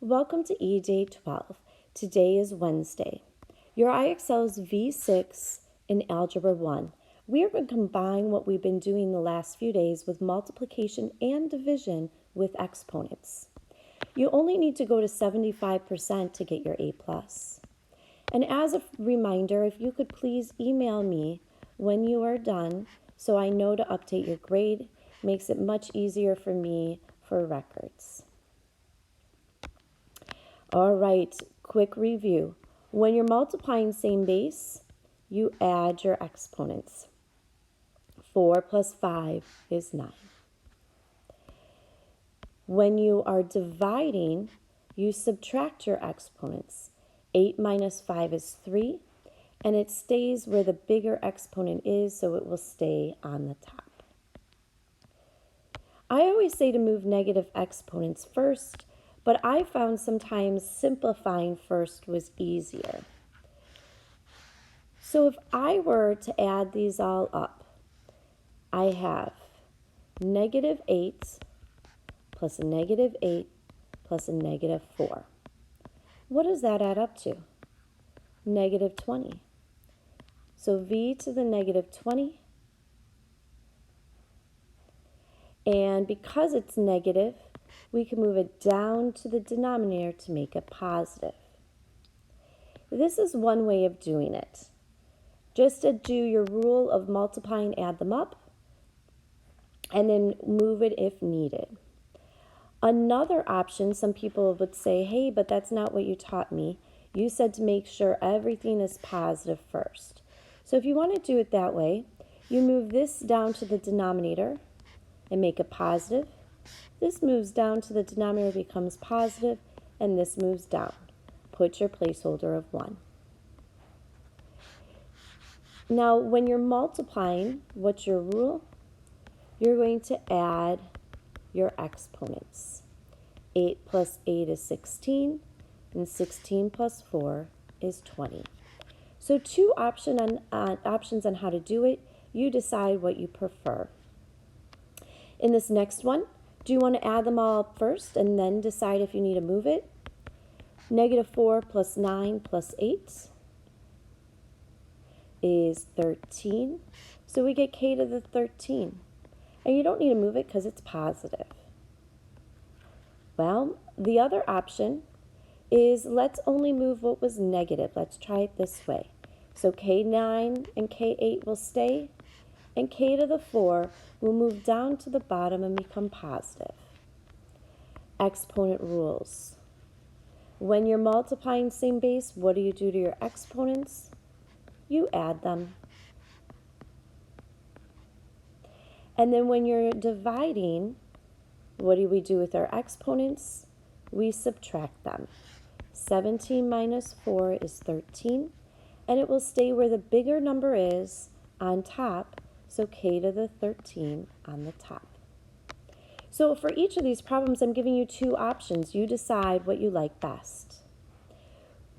Welcome to eDay12. Today is Wednesday. Your IXL's V6 in Algebra 1. We are going to combine what we've been doing the last few days with multiplication and division with exponents. You only need to go to 75% to get your A+. And as a reminder, if you could please email me when you are done so I know to update your grade, makes it much easier for me for records. All right, quick review. When you're multiplying same base, you add your exponents. 4 plus 5 is 9. When you are dividing, you subtract your exponents. 8 minus 5 is 3, and it stays where the bigger exponent is, so it will stay on the top. I always say to move negative exponents first, but I found sometimes simplifying first was easier. So if I were to add these all up, I have negative 8 plus a negative 8 plus a negative 4. What does that add up to? Negative 20. So v to the negative 20. And because it's negative, we can move it down to the denominator to make it positive. This is one way of doing it. Just to do your rule of multiplying, add them up, and then move it if needed. Another option, some people would say, hey, but that's not what you taught me. You said to make sure everything is positive first. So if you want to do it that way, you move this down to the denominator and make it positive. This moves down to the denominator, becomes positive, and this moves down. Put your placeholder of 1. Now, when you're multiplying, what's your rule? You're going to add your exponents. 8 plus 8 is 16, and 16 plus 4 is 20. So two options on how to do it. You decide what you prefer. In this next one, do you want to add them all up first and then decide if you need to move it? Negative 4 plus 9 plus 8 is 13. So we get k to the 13. And you don't need to move it because it's positive. Well, the other option is let's only move what was negative. Let's try it this way. So k9 and k8 will stay, and k to the 4 will move down to the bottom and become positive. Exponent rules. When you're multiplying same base, what do you do to your exponents? You add them. And then when you're dividing, what do we do with our exponents? We subtract them. 17 minus 4 is 13, and it will stay where the bigger number is on top, so k to the 13 on the top. So for each of these problems, I'm giving you two options. You decide what you like best.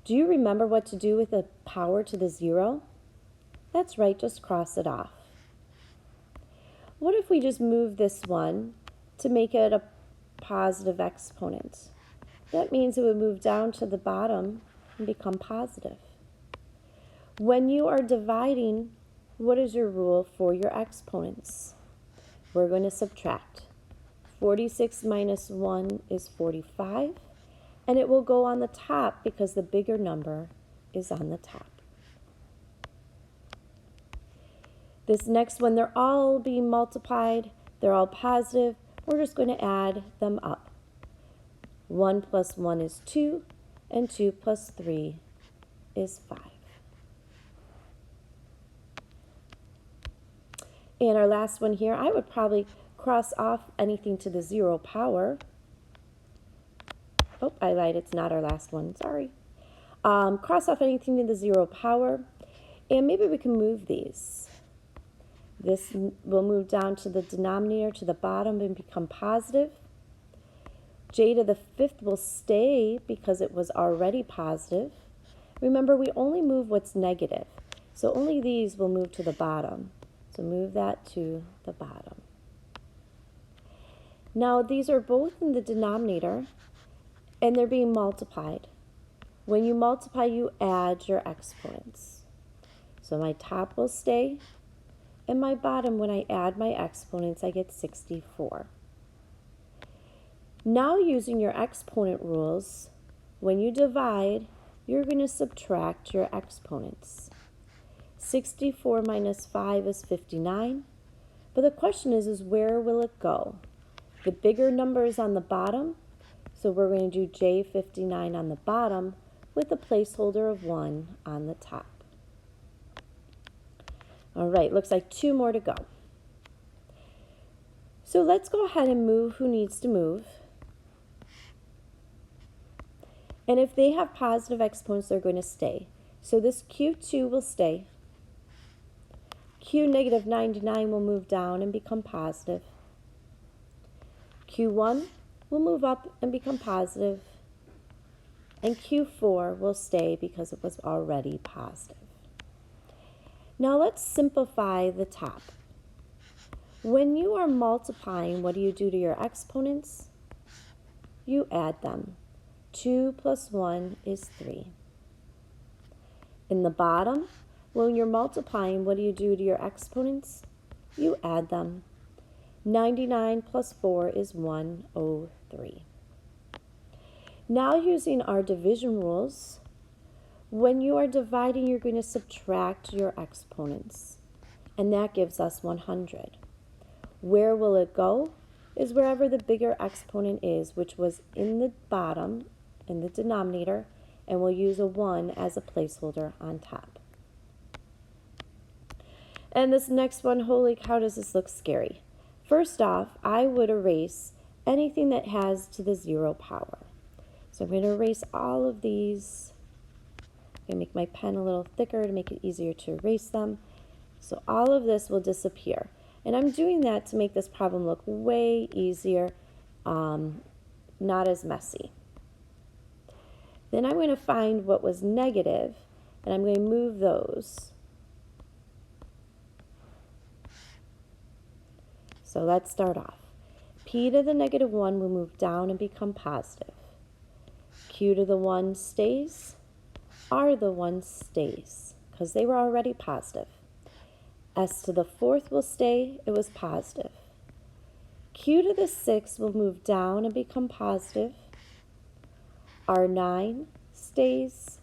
Do you remember what to do with the power to the 0? That's right, just cross it off. What if we just move this one to make it a positive exponent? That means it would move down to the bottom and become positive. When you are dividing, what is your rule for your exponents? We're going to subtract. 46 minus 1 is 45, and it will go on the top because the bigger number is on the top. This next one, they're all being multiplied. They're all positive. We're just going to add them up. 1 plus 1 is 2, and 2 plus 3 is 5. And our last one here, I would probably cross off anything to the 0 power. Oh, I lied, it's not our last one, sorry. Cross off anything to the 0 power, and maybe we can move these. This will move down to the denominator to the bottom and become positive. J to the 5th will stay because it was already positive. Remember, we only move what's negative, so only these will move to the bottom. So move that to the bottom. Now these are both in the denominator, and they're being multiplied. When you multiply, you add your exponents. So my top will stay, and my bottom, when I add my exponents, I get 64. Now using your exponent rules, when you divide, you're going to subtract your exponents. 64 minus 5 is 59, but the question is where will it go? The bigger number is on the bottom, so we're going to do J59 on the bottom with a placeholder of 1 on the top. All right, looks like 2 more to go. So let's go ahead and move who needs to move. And if they have positive exponents, they're going to stay. So this Q2 will stay. Q negative 99 will move down and become positive. Q1 will move up and become positive. And Q4 will stay because it was already positive. Now let's simplify the top. When you are multiplying, what do you do to your exponents? You add them. 2 plus 1 is 3. In the bottom, when you're multiplying, what do you do to your exponents? You add them. 99 plus 4 is 103. Now using our division rules, when you are dividing, you're going to subtract your exponents, and that gives us 100. Where will it go? Is wherever the bigger exponent is, which was in the bottom, in the denominator, and we'll use a 1 as a placeholder on top. And this next one, holy cow, does this look scary. First off, I would erase anything that has to the 0 power. So I'm going to erase all of these. I'm going to make my pen a little thicker to make it easier to erase them. So all of this will disappear. And I'm doing that to make this problem look way easier, not as messy. Then I'm going to find what was negative, and I'm going to move those. So let's start off. P to the negative 1 will move down and become positive. Q to the 1 stays. R to the 1 stays, because they were already positive. S to the 4th will stay. It was positive. Q to the 6 will move down and become positive. R9 stays,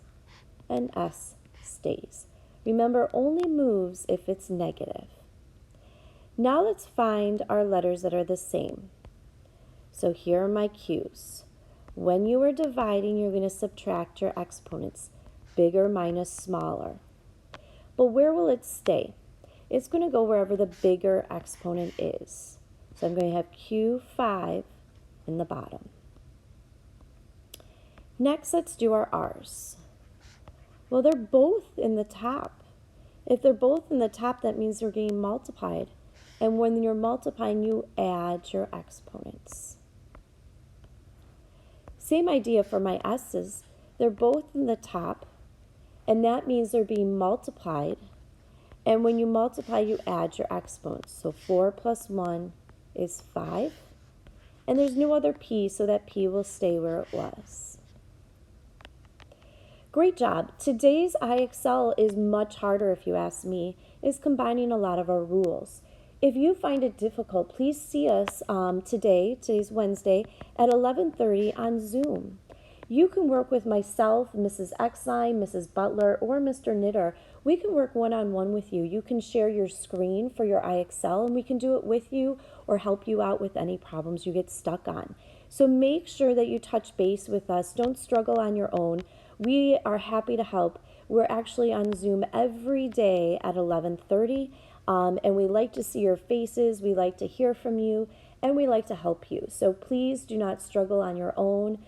and S stays. Remember, only moves if it's negative. Now let's find our letters that are the same. So here are my Q's. When you are dividing, you're going to subtract your exponents, bigger minus smaller. But where will it stay? It's going to go wherever the bigger exponent is. So I'm going to have Q5 in the bottom. Next, let's do our R's. Well, they're both in the top. If they're both in the top, that means they're getting multiplied. And when you're multiplying, you add your exponents. Same idea for my S's. They're both in the top, and that means they're being multiplied. And when you multiply, you add your exponents. So 4 plus 1 is 5. And there's no other P, so that P will stay where it was. Great job. Today's IXL is much harder, if you ask me, is combining a lot of our rules. If you find it difficult, please see us today's Wednesday, at 11:30 on Zoom. You can work with myself, Mrs. Exline, Mrs. Butler, or Mr. Knitter. We can work one-on-one with you. You can share your screen for your IXL, and we can do it with you or help you out with any problems you get stuck on. So make sure that you touch base with us. Don't struggle on your own. We are happy to help. We're actually on Zoom every day at 11:30. And we like to see your faces, we like to hear from you, and we like to help you. So please do not struggle on your own.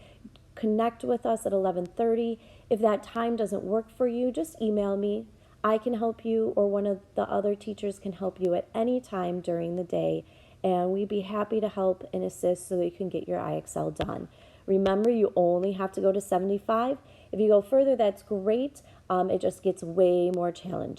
Connect with us at 11:30. If that time doesn't work for you, just email me. I can help you, or one of the other teachers can help you at any time during the day, and we'd be happy to help and assist so that you can get your IXL done. Remember, you only have to go to 75. If you go further, that's great. It just gets way more challenging.